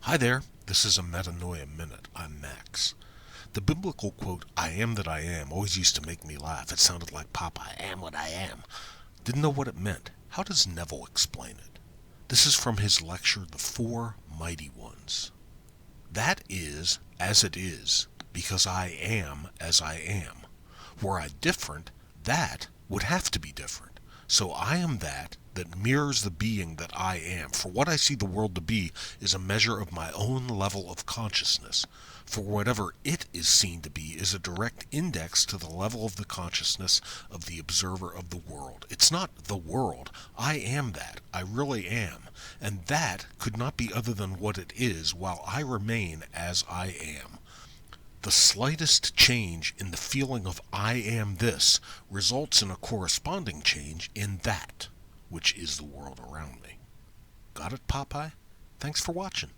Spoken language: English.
Hi there, this is a Metanoia Minute. I'm Max. The biblical quote, "I am that I am," always used to make me laugh. It sounded like Papa, I am what I am. Didn't know what it meant. How does Neville explain it? This is from his lecture, The Four Mighty Ones. That is as it is, because I am as I am. Were I different, that would have to be different. So I am that mirrors the being that I am. For what I see the world to be is a measure of my own level of consciousness. For whatever it is seen to be is a direct index to the level of the consciousness of the observer of the world. It's not the world. I am that. I really am. And that could not be other than what it is while I remain as I am. The slightest change in the feeling of I am this results in a corresponding change in that, which is the world around me. Got it, Popeye? Thanks for watching.